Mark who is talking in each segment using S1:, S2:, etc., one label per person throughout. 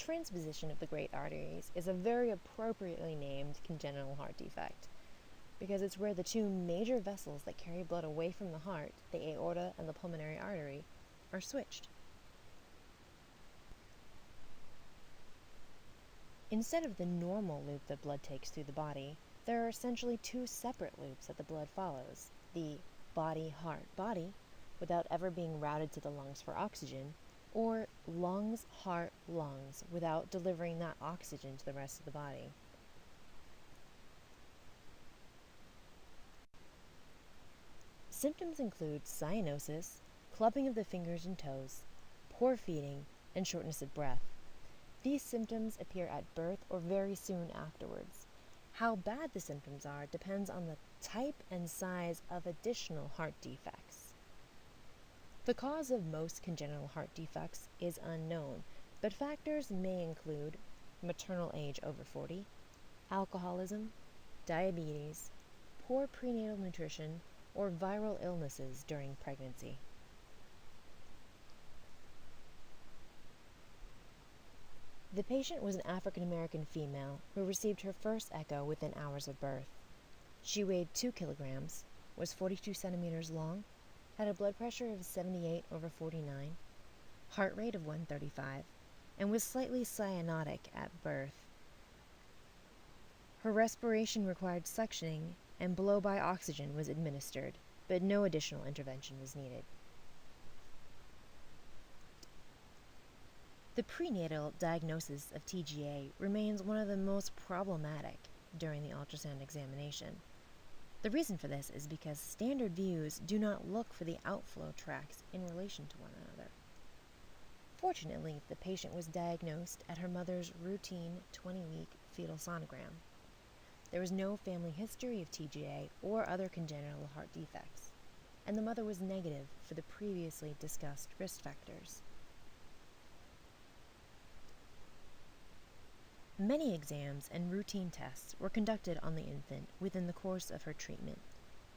S1: transposition of the great arteries is a very appropriately named congenital heart defect because it's where the two major vessels that carry blood away from the heart, the aorta and the pulmonary artery, are switched. Instead of the normal loop that blood takes through the body, there are essentially two separate loops that the blood follows, the body-heart-body, without ever being routed to the lungs for oxygen, or lungs-heart-lungs, without delivering that oxygen to the rest of the body. Symptoms include cyanosis, clubbing of the fingers and toes, poor feeding, and shortness of breath. These symptoms appear at birth or very soon afterwards. How bad the symptoms are depends on the type and size of additional heart defects. The cause of most congenital heart defects is unknown, but factors may include maternal age over 40, alcoholism, diabetes, poor prenatal nutrition, or viral illnesses during pregnancy. The patient was an African-American female who received her first echo within hours of birth. She weighed 2 kilograms, was 42 centimeters long, had a blood pressure of 78/49, heart rate of 135, and was slightly cyanotic at birth. Her respiration required suctioning, and blow-by oxygen was administered, but no additional intervention was needed. The prenatal diagnosis of TGA remains one of the most problematic during the ultrasound examination. The reason for this is because standard views do not look for the outflow tracts in relation to one another. Fortunately, the patient was diagnosed at her mother's routine 20-week fetal sonogram. There was no family history of TGA or other congenital heart defects, and the mother was negative for the previously discussed risk factors. Many exams and routine tests were conducted on the infant within the course of her treatment.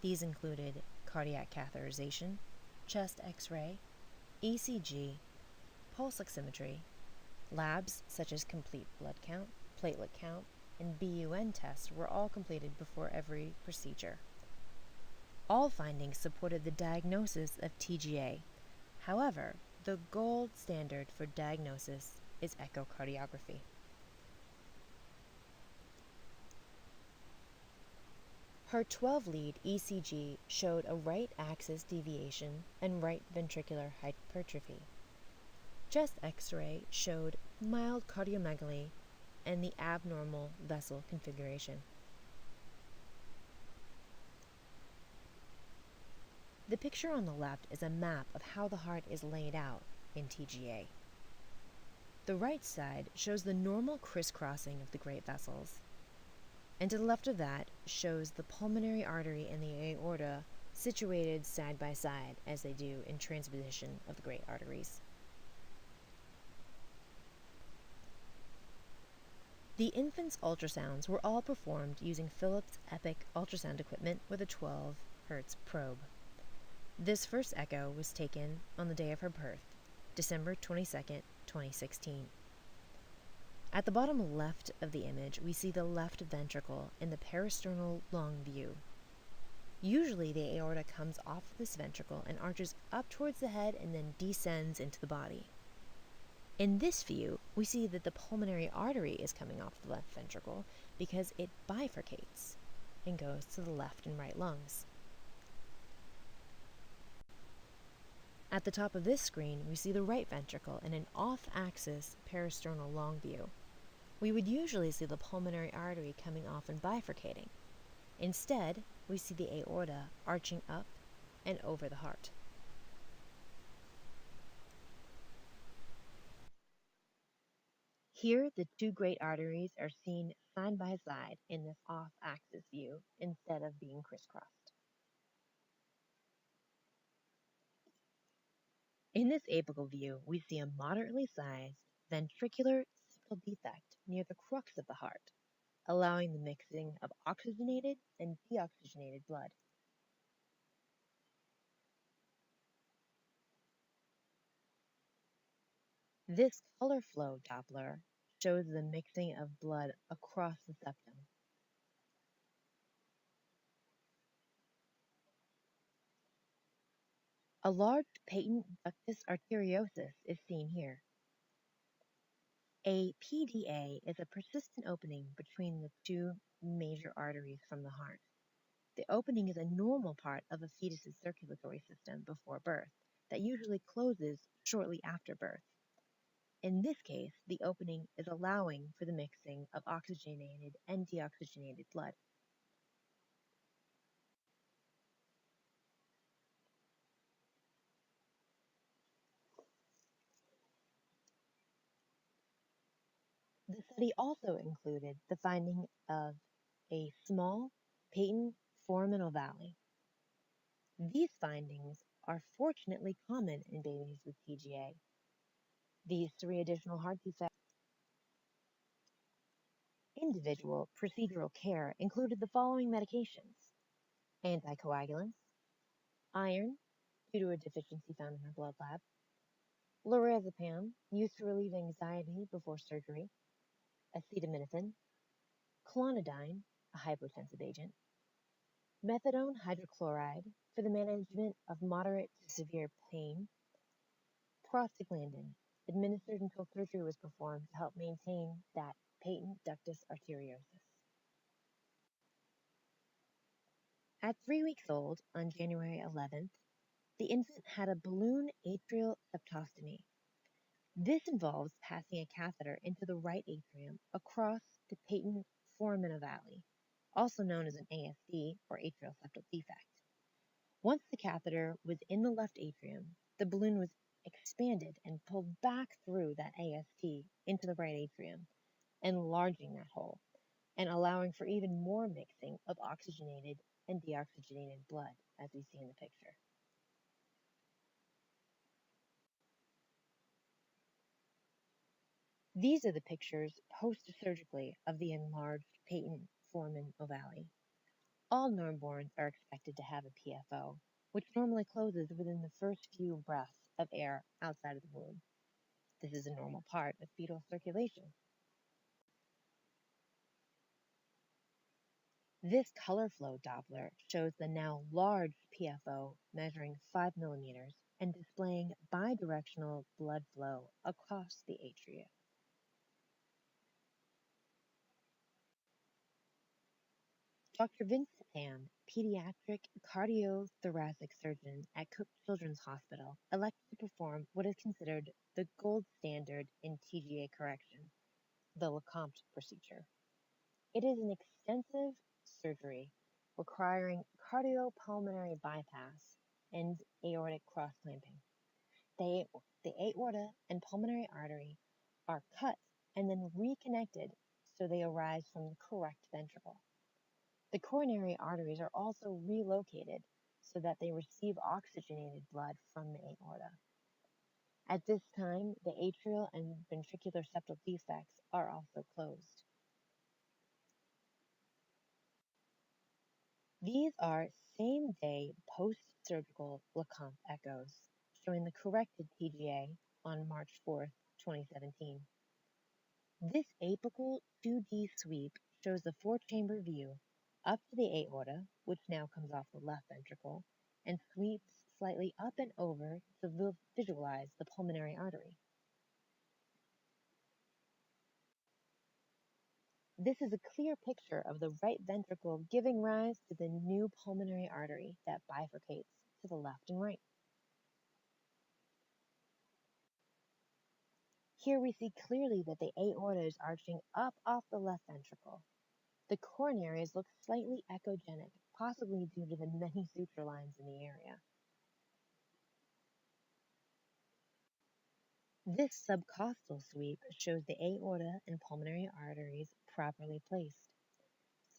S1: These included cardiac catheterization, chest X-ray, ECG, pulse oximetry, labs such as complete blood count, platelet count, and BUN tests were all completed before every procedure. All findings supported the diagnosis of TGA. However, the gold standard for diagnosis is echocardiography. Her 12-lead ECG showed a right axis deviation and right ventricular hypertrophy. Chest X-ray showed mild cardiomegaly and the abnormal vessel configuration. The picture on the left is a map of how the heart is laid out in TGA. The right side shows the normal crisscrossing of the great vessels, and to the left of that shows the pulmonary artery and the aorta situated side by side as they do in transposition of the great arteries. The infant's ultrasounds were all performed using Philips Epic ultrasound equipment with a 12 Hz probe. This first echo was taken on the day of her birth, December 22, 2016. At the bottom left of the image, we see the left ventricle in the parasternal long view. Usually the aorta comes off this ventricle and arches up towards the head and then descends into the body. In this view, we see that the pulmonary artery is coming off the left ventricle because it bifurcates and goes to the left and right lungs. At the top of this screen, we see the right ventricle in an off-axis parasternal long view. We would usually see the pulmonary artery coming off and bifurcating. Instead, we see the aorta arching up and over the heart. Here, the two great arteries are seen side by side in this off-axis view instead of being crisscrossed. In this apical view, we see a moderately sized ventricular septal defect near the crux of the heart, allowing the mixing of oxygenated and deoxygenated blood. This color flow Doppler shows the mixing of blood across the septum. A large patent ductus arteriosus is seen here. A PDA is a persistent opening between the two major arteries from the heart. The opening is a normal part of a fetus's circulatory system before birth that usually closes shortly after birth. In this case, the opening is allowing for the mixing of oxygenated and deoxygenated blood. The study also included the finding of a small patent foraminal valley. These findings are fortunately common in babies with TGA. These three additional heart defects. Individual procedural care included the following medications: anticoagulants, iron, due to a deficiency found in her blood lab, lorazepam, used to relieve anxiety before surgery, acetaminophen, clonidine, a hypotensive agent, methadone hydrochloride for the management of moderate to severe pain, prostaglandin, administered until surgery was performed to help maintain that patent ductus arteriosus. At 3 weeks old, on January 11th, the infant had a balloon atrial septostomy. This involves passing a catheter into the right atrium across the patent foramina valley, also known as an ASD or atrial septal defect. Once the catheter was in the left atrium, the balloon was expanded and pulled back through that ASD into the right atrium, enlarging that hole and allowing for even more mixing of oxygenated and deoxygenated blood, as we see in the picture. These are the pictures post-surgically of the enlarged patent foramen ovale. All newborns are expected to have a PFO, which normally closes within the first few breaths of air outside of the womb. This is a normal part of fetal circulation. This color flow Doppler shows the now large PFO measuring 5 millimeters and displaying bidirectional blood flow across the atria. Dr. Vincent Tam, pediatric cardiothoracic surgeon at Cook Children's Hospital, elected to perform what is considered the gold standard in TGA correction, the LeCompte procedure. It is an extensive surgery requiring cardiopulmonary bypass and aortic cross-clamping. The aorta and pulmonary artery are cut and then reconnected so they arise from the correct ventricle. The coronary arteries are also relocated so that they receive oxygenated blood from the aorta. At this time, the atrial and ventricular septal defects are also closed. These are same-day post-surgical LeCompte echoes showing the corrected TGA on March 4, 2017. This apical 2D sweep shows the four-chamber view up to the aorta, which now comes off the left ventricle, and sweeps slightly up and over to visualize the pulmonary artery. This is a clear picture of the right ventricle giving rise to the new pulmonary artery that bifurcates to the left and right. Here we see clearly that the aorta is arching up off the left ventricle. The coronaries look slightly echogenic, possibly due to the many suture lines in the area. This subcostal sweep shows the aorta and pulmonary arteries properly placed.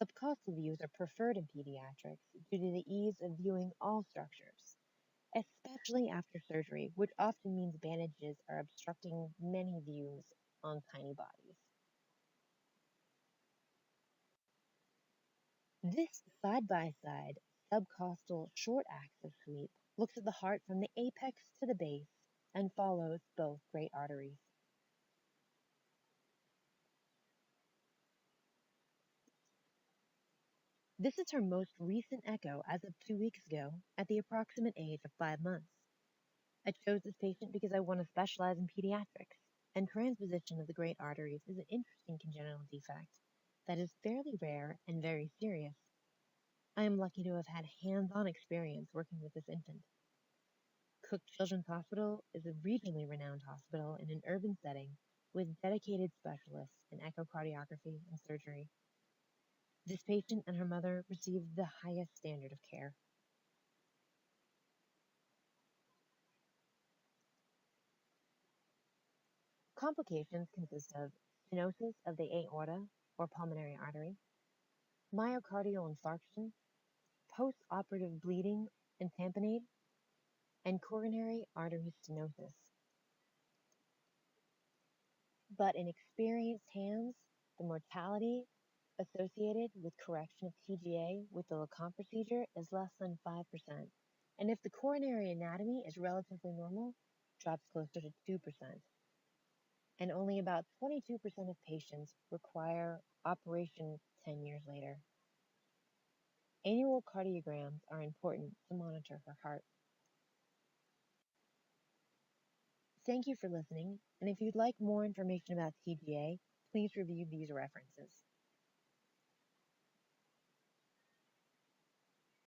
S1: Subcostal views are preferred in pediatrics due to the ease of viewing all structures, especially after surgery, which often means bandages are obstructing many views on tiny bodies. This side-by-side subcostal short-axis sweep looks at the heart from the apex to the base and follows both great arteries. This is her most recent echo as of 2 weeks ago at the approximate age of 5 months. I chose this patient because I want to specialize in pediatrics, and transposition of the great arteries is an interesting congenital defect that is fairly rare and very serious. I am lucky to have had hands-on experience working with this infant. Cook Children's Hospital is a regionally renowned hospital in an urban setting with dedicated specialists in echocardiography and surgery. This patient and her mother received the highest standard of care. Complications consist of stenosis of the aorta or pulmonary artery, myocardial infarction, post-operative bleeding and tamponade, and coronary artery stenosis. But in experienced hands, the mortality associated with correction of TGA with the Lacan procedure is less than 5%, and if the coronary anatomy is relatively normal, drops closer to 2%. And only about 22% of patients require operation 10 years later. Annual cardiograms are important to monitor her heart. Thank you for listening, and if you'd like more information about TGA, please review these references.